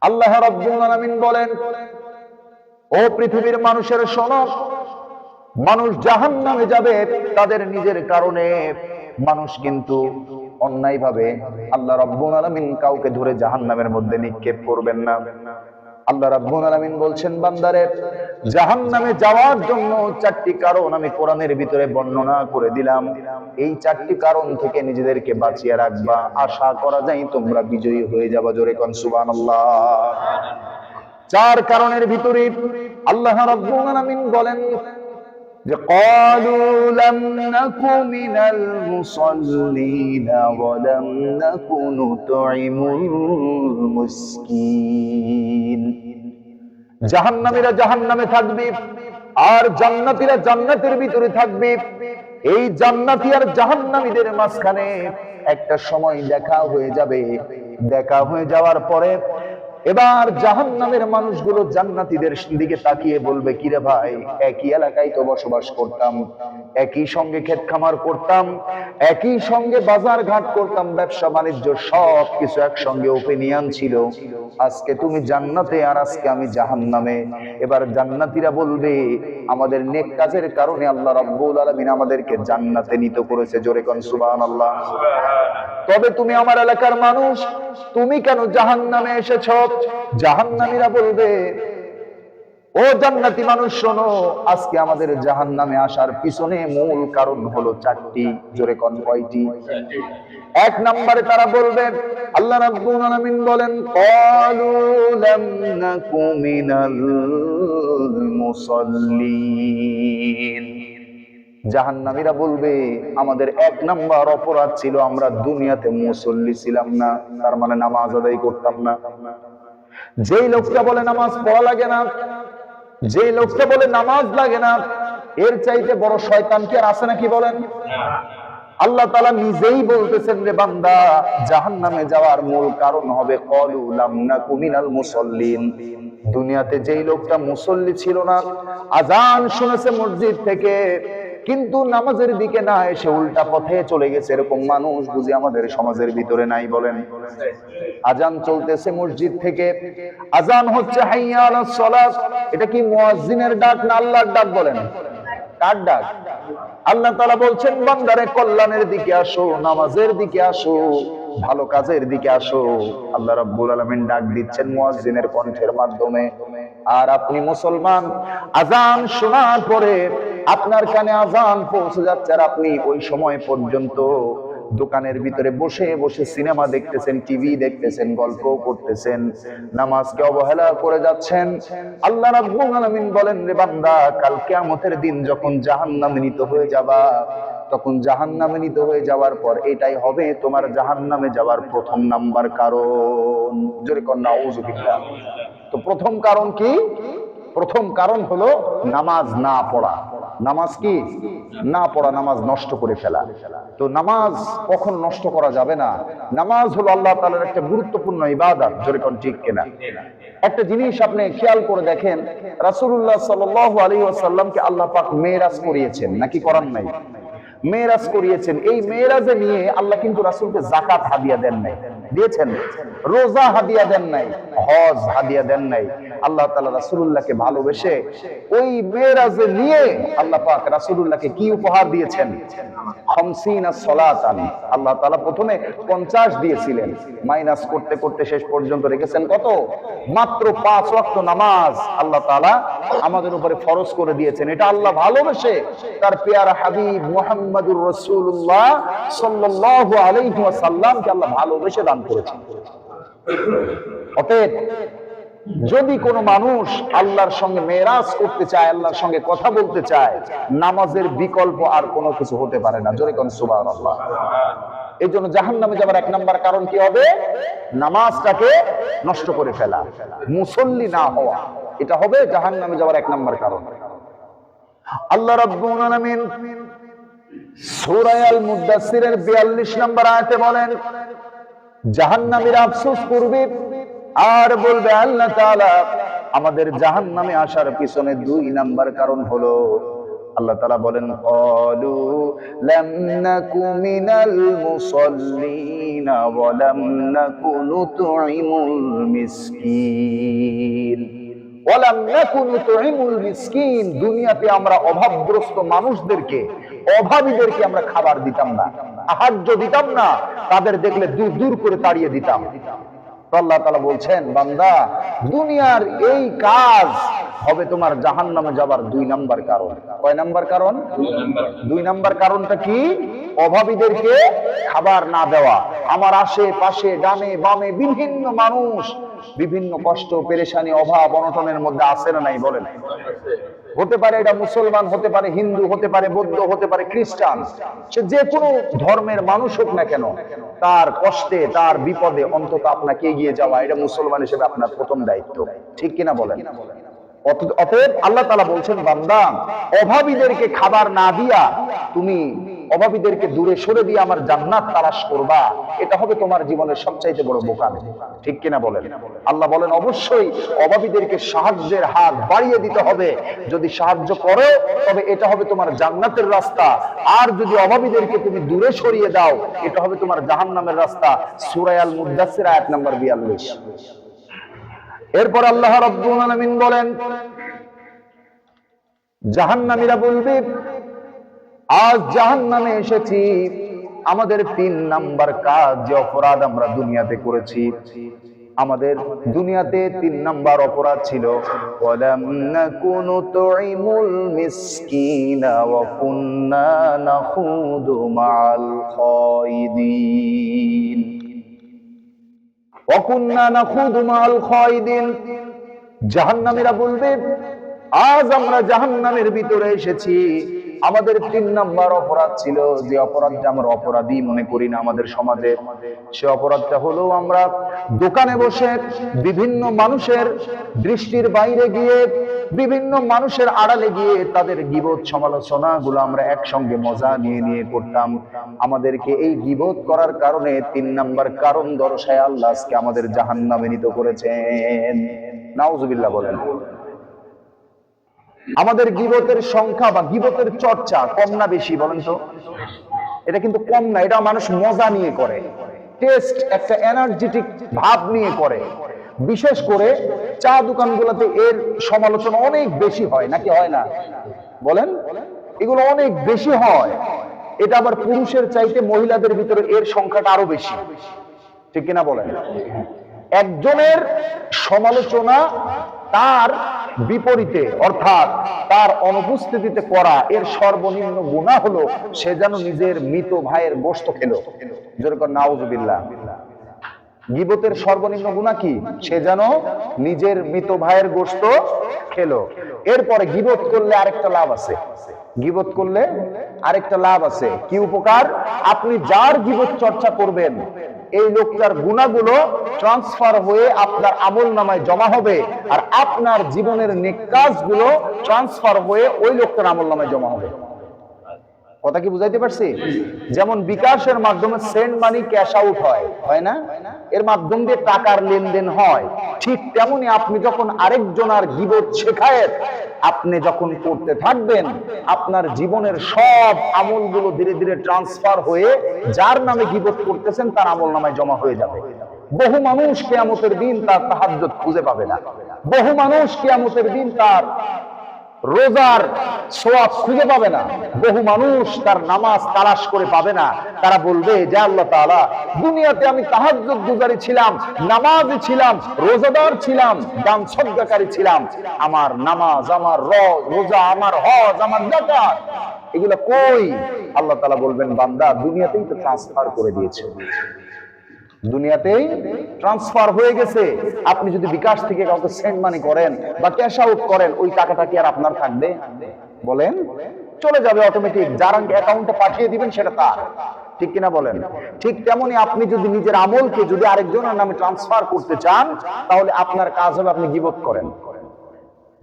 আল্লাহ রাব্বুল আলামিন বলেন, ও পৃথিবীর মানুষের শোনো, মানুষ জাহান্নামে যাবে তাদের নিজের কারণে। মানুষ কিন্তু অন্যায়ভাবে আল্লাহ রাব্বুল আলামিন কাউকে ধরে জাহান্নামের মধ্যে নিক্ষেপ করবেন না। আল্লাহ রাব্বুল আলামিন বলছেন, বান্দারে, জাহান্নামে যাওয়ার জন্য 4টি কারণ আমি কোরআনের ভিতরে বর্ণনা করে দিলাম। এই 4টি কারণ থেকে নিজেদেরকে বাঁচিয়ে রাখবা, আশা করা যায় তোমরা বিজয়ী হয়ে যাবা। জোরে কোন সুবহানাল্লাহ। 4 কারণের ভিতরে আল্লাহ রাব্বুল আলামিন বলেন যে ক্বালু লাম নাকু মিনাল মুসাল্লিনা ওয়া লাম নাকু নুতঈমুল মিসকিন। জাহান্নামীরা জাহান্নামে থাকবে আর জান্নাতীরা জান্নাতের ভিতরে থাকবে। এই জান্নাতী আর জাহান্নামীদের মাঝখানে একটা সময় দেখা হয়ে যাবে। দেখা হয়ে যাওয়ার পরে এবার জাহান্নামের মানুষগুলো জান্নাতীদের দিকে তাকিয়ে বলবে, কিরে ভাই, একই এলাকায় তো বসবাস করতাম, একই সঙ্গে ক্ষেত খামার করতাম, একই সঙ্গে বাজার ঘাট করতাম, ব্যবসা বাণিজ্য সব কিছু একসঙ্গে ওপেনিয়ান ছিল। আজকে তুমি জান্নাতে আর আজকে আমি জাহান্নামে। এবার জান্নাতীরা বলবে, আমাদের নেক কাজের কারণে আল্লাহ রাব্বুল আলামিন আমাদেরকে জান্নাতে নিত করেছে। জোরে কোন সুবহানাল্লাহ। তবে তুমি আমার এলাকার মানুষ, তুমি কেন জাহান্নামে এসেছো? জাহান্নামীরা বলবে, ও জান্নাতি মানুষ শোনো, আজকে আমাদের জাহান্নামে আসার পিছনে মূল কারণ হলো 4টি। জোরে কোন কয়টি? 1 নম্বরে তারা বলবে, আল্লাহ রাব্বুল আলামিন বলেন, ক্বালু লাম নাকু মিনাল মুসাল্লিন। জাহান্নামীরা বলবে, আমাদের 1 নাম্বার অপরাধ ছিল, আমরা দুনিয়াতে মুসল্লি ছিলাম না, তার মানে নামাজ আদায় করতাম না। যেই লোকটা বলে নামাজ পড়া লাগে না, যেই লোকটা বলে নামাজ লাগে না, এর চাইতে বড় শয়তান কি আর আছে নাকি বলেন? আল্লাহ তাআলা নিজেই বলতেছেন, রে বান্দা, জাহান্নামে যাওয়ার মূল কারণ হবে ক্বালু লাম নাকু মিনাল মুসাল্লিন। দুনিয়াতে যেই লোকটা মুসল্লি ছিল না, আযান শুনেছে মসজিদ থেকে, কিন্তু নামাজের দিকে না এসে উল্টা পথে চলে গেছে, এরকম মানুষ বুঝি আমাদের সমাজের ভিতরে নাই বলেন? আযান চলতেছে মসজিদ থেকে, আযান হচ্ছে হাইয়া আলাস সালাত, এটা কি মুয়াজ্জিনের ডাক না আল্লাহর ডাক বলেন? কার ডাক? আল্লাহ তাআলা বলছেন, বান্দারে, কল্যাণের দিকে আসো, নামাজের দিকে আসো, ভালো কাজের দিকে আসো। আল্লাহ রাব্বুল আলামিন ডাক দিচ্ছেন মুয়াজ্জিনের কণ্ঠের মাধ্যমে। আর আপনি মুসলমান, আযান শোনার পরে আপনার কানে আযান পৌঁছে যাচ্ছে, আর আপনি ওই সময় পর্যন্ত দোকানের ভিতরে বসে বসে সিনেমা দেখতেছেন, টিভি দেখতেছেন, গল্প করতেছেন, নামাজকে অবহেলা করে যাচ্ছেন। আল্লাহ রাব্বুল আলামিন বলেন, রে বান্দা, কাল কিয়ামতের দিন যখন জাহান্নামে নিত হয়ে যাবা, তখন জাহান্নামে নিত হয়ে যাওয়ার পর এটাই হবে তোমার জাহান্নামে যাওয়ার 1 নাম্বার কারণ। জোরে কোন নাউযুবিল্লাহ। তো প্রথম কারণ কি? প্রথম কারণ হলো নামাজ না পড়া। নামাজ কি? না পড়া, নামাজ নষ্ট করে ফেলা। তো নামাজ কখন নষ্ট করা যাবে না? নামাজ হলো আল্লাহ তাআলার একটা গুরুত্বপূর্ণ ইবাদত। জোরে কোন ঠিক কিনা? একটা জিনিস আপনি খেয়াল করে দেখেন, রাসূলুল্লাহ সাল্লাল্লাহু আলাইহি ওয়াসাল্লামকে আল্লাহ পাক মেরাজ করিয়েছেন, নাকি করান নাই? মেরাজ করিয়েছেন। এই মেরাজে নিয়ে আল্লাহ কিন্তু রাসূলকে যাকাত হাদিয়া দেন নাই, দিয়েছেন? রোজা হাদিয়া দেন নাই, হজ হাদিয়া দেন নাই। আল্লাহ তাআলা রাসূলুল্লাহকে ভালোবেসে ওই মেরাজে নিয়ে আল্লাহ পাক রাসূলুল্লাহকে কি উপহার দিয়েছেন? 50 সালাতান। আল্লাহ তাআলা প্রথমে 50 দিয়েছিলেন, মাইনাস করতে করতে শেষ পর্যন্ত রেখেছেন কত? মাত্র 5 ওয়াক্ত নামাজ আল্লাহ তাআলা আমাদের উপরে ফরজ করে দিয়েছেন। এটা আল্লাহ ভালোবেসে তার পেয়ারা হাবিব মুহাম্মদুর রাসূলুল্লাহ সাল্লাল্লাহু আলাইহি ওয়াসাল্লামকে আল্লাহ ভালোবেসে দান করেছেন। অতএব যদি কোনো মানুষ আল্লাহর সঙ্গে মেরাজ করতে চায়, আল্লাহর সঙ্গে কথা বলতে চায়, নামাজের বিকল্প আর কোনো কিছু হতে পারে না। জোরে কোন সুবহানাল্লাহ। এই জন্য জাহান্নামে যাবার 1 নাম্বার কারণ কি হবে? নামাজটাকে নষ্ট করে ফেলা, মুসল্লি না হওয়া। এটা হবে জাহান্নামে যাবার 1 নাম্বার কারণ। আল্লাহ রাব্বুল আলামিন সূরা আল মুদাসসিরের 42 নম্বর আয়াতে বলেন, জাহান্নামীরা আফসোস করবে আর বলবে, আল্লাহ তাআলা, আমাদের জাহান্নামে আসার পিছনে 2 নাম্বার কারণ হলো আল্লাহ তাআলা বলেন ক্বালু লাম নাকু মিনাল মুসাল্লিনা ওয়া লাম নাকু নুতঈমুল মিসকিন ওয়া লাম নাকু নুতঈমুল মিসকিন। দুনিয়াতে আমরা অভাবগ্রস্ত মানুষদেরকে, অভাবীদেরকে আমরা খাবার দিতাম না, সাহায্য দিতাম না, তাদের দেখলে দূর দূর করে তাড়িয়ে দিতাম। আল্লাহ তাআলা বলছেন বান্দা, দুনিয়ার এই কাজ হবে তোমার জাহান্নামে যাবার 2 নাম্বার কারণ। কয় নাম্বার কারণ? 2 নাম্বার কারণটা কি? অভাবীদেরকে খাবার না দেওয়া। আমার আশেপাশে ডানে বামে বিভিন্ন মানুষ বিভিন্ন কষ্ট, পেরেশানি, অভাব, অনটনের মধ্যে আছে না নাই বলেন? হতে পারে এটা মুসলমান, হতে পারে হিন্দু, হতে পারে বৌদ্ধ, হতে পারে খ্রিস্টান, সে যে কোনো ধর্মের মানুষ হোক না কেন, তার কষ্টে, তার বিপদে অন্তত আপনাকে এগিয়ে যাওয়া, এটা মুসলমান হিসেবে আপনার প্রথম দায়িত্ব। ঠিক কিনা বলেন? অতএব আল্লাহ তাআলা বলছেন বান্দা, অভাবীদেরকে খাবার না দিয়া তুমি অভাবীদেরকে দূরে সরে দিয়ে আমার জান্নাত তালাশ করবা, এটা হবে তোমার জীবনের সবচাইতে বড় বোকামি। ঠিক কিনা বলেন? আল্লাহ বলেন অবশ্যই অভাবীদেরকে সাহায্যের হাত বাড়িয়ে দিতে হবে। যদি সাহায্য করো তবে এটা হবে তোমার জান্নাতের রাস্তা, আর যদি অভাবীদেরকে তুমি দূরে সরিয়ে দাও এটা হবে তোমার জাহান্নামের রাস্তা। সূরা আল মুদাসসির আয়াত নাম্বার 42। এরপর আল্লাহ রাব্বুল আলামিন বলেন, জাহান্নামীরা বলবে আজ জাহান্নামে এসেছি, আমাদের 3 নাম্বার কাজ, যে অপরাধ আমরা দুনিয়াতে করেছি, আমাদের দুনিয়াতে 3 নাম্বার অপরাধ ছিল, ওয়ালাম নাকুনু তুইমুল মিসকিনা ওয়া কুন্না নাখুদু মাআল খায়দিন। ওয়া কুন্না নাখুদু মাআল খায়দিন। জাহান্নামীরা বলবে আজ আমরা জাহান্নামের ভিতরে এসেছি, আমাদের 3 নাম্বার অপরাধ ছিল, যে অপরাধটা আমরা অপরাধী মনে করি না আমাদের সমাজে, সে অপরাধটা হলো আমরা দোকানে বসে বিভিন্ন মানুষের দৃষ্টির বাইরে গিয়ে, বিভিন্ন মানুষের আড়ালে গিয়ে তাদের গীবত সমালোচনা গুলো আমরা একসঙ্গে মজা নিয়ে নিয়ে করতাম। আমাদেরকে এই গীবত করার কারণে 3 নাম্বার কারণ দর্শায় আল্লাহ আজকে আমাদের জাহান্নামে নিত করেছেন। নাউজুবিল্লাহ বলেন। আমাদের গীবতের সংখ্যা বা গীবতের চর্চা কম না বেশি বলেন তো? এটা কিন্তু কম না, এটা মানুষ মজা নিয়ে করে, টেস্ট, একটা এনার্জেটিক ভাব নিয়ে করে। বিশেষ করে চা দোকানগুলোতে এর সমালোচনা অনেক বেশি হয়, নাকি হয় না বলেন? এগুলো অনেক বেশি হয়। এটা আবার পুরুষের চাইতে মহিলাদের ভিতরে এর সংখ্যাটা আরো বেশি। ঠিক কিনা বলেন? একজনের সমালোচনা তার বিপরীতে অর্থাৎ তার অনুপস্থিতিতে করা, এর সর্বনিম্ন গুনাহ হলো সে যেন নিজের মৃত ভাইয়ের গোশত খেলো। যেরকম নাউজুবিল্লাহ। গীবতের সর্বনিম্ন গুনাহ কি? সে যেন নিজের মৃত ভাইয়ের গোশত খেলো। এরপরে গীবত করলে আরেকটা লাভ আছে, গীবত করলে আরেকটা লাভ আছে। কি উপকার? আপনি যার গীবত চর্চা করবেন এই লোকটার গুনাহগুলো ট্রান্সফার হয়ে আপনার আমলনামায় জমা হবে, আর আপনার জীবনের নেক কাজগুলো ট্রান্সফার হয়ে ওই লোকটার আমলনামায় জমা হবে। কথা কি বুঝাইতে পারছি? যেমন বিকাশের মাধ্যমে সেন্ড মানি ক্যাশ আউট হয়, হয় না? এর মাধ্যম দিয়ে টাকার লেনদেন হয়। ঠিক তেমনি আপনি যখন আরেকজনের গীবত শেখায়েত আপনি যখন করতে থাকবেন, আপনার জীবনের সব আমলগুলো ধীরে ধীরে ট্রান্সফার হয়ে যার নামে গীবত করতেছেন তার আমলনামায় জমা হয়ে যাবে। বহু মানুষ কিয়ামতের দিন তার তাহাজ্জুদ খুঁজে পাবে না, বহু মানুষ কিয়ামতের দিন তার রোজার সওয়াব খুঁজে পাবে না, বহু মানুষ তার নামাজ তালাশ করে পাবে না। তারা বলবে যে আল্লাহ তাআলা, দুনিয়াতে আমি তাহাজ্জুদ গুজারি ছিলাম, নামাজি ছিলাম, রোজাদার ছিলাম, দান সদকাকারী ছিলাম, আমার নামাজ, আমার রোজা, আমার হজ, আমার যাকাত এগুলো কই? আল্লাহ তাআলা বলবেন বান্দা দুনিয়াতেই তো ট্রান্সফার করে দিয়েছে, দুনিয়াতেই ট্রান্সফার হয়ে গেছে। আপনি যদি বিকাশ থেকে কাউকে সেন্ড মানি করেন বা ক্যাশ আউট করেন, ওই টাকাটা কি আর আপনার থাকবে? বলেন, চলে যাবে অটোমেটিক। যার অ্যাকাউন্টে পাঠিয়ে দিবেন সেটা তার। ঠিক কিনা বলেন? ঠিক তেমনি আপনি যদি নিজের আমলকে যদি আরেকজনের নামে ট্রান্সফার করতে চান তাহলে আপনার কাজ হবে আপনি গীবত করেন।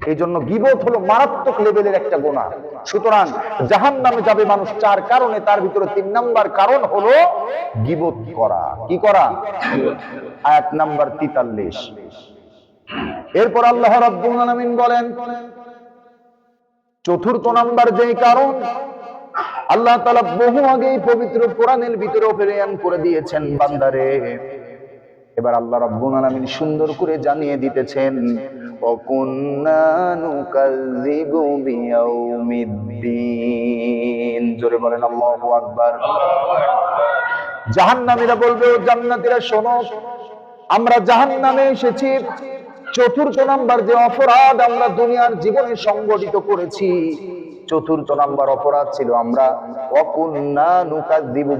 এই জন্য গীবত হলো মারাত্মক লেভেলের একটা গুনাহ। সুতরাং জাহান্নামে যাবে মানুষ 4 কারণে, তার ভিতরে 3 নাম্বার কারণ হলো গীবত করা। কি করা? আয়াত নাম্বার 43। এরপর আল্লাহ রাব্বুল আলামিন বলেন, চতুর্থ নাম্বার যে কারণ, আল্লাহ তাআলা বহু আগেই পবিত্র কোরআনের ভিতরে বয়ান করে দিয়েছেন বান্দারে। এবার আল্লাহ রাব্বুল আলামিন সুন্দর করে জানিয়ে দিতেছেন, ওয়াকুন্না নুকাযযিবু বিয়াউমিদ্দিন। জোরে বলেন আল্লাহু আকবার। জাহান্নামীরা বলবে, ও জান্নাতীরা শোনো, আমরা জাহান্নামে এসেছি। চতুর্থ নাম্বার যে অপরাধ আমরা দুনিয়ার জীবনে সংগঠিত করেছি, চতুর্থ নাম্বার অপরাধ ছিল আমরা ওয়াকুন্না নুকাযযিবু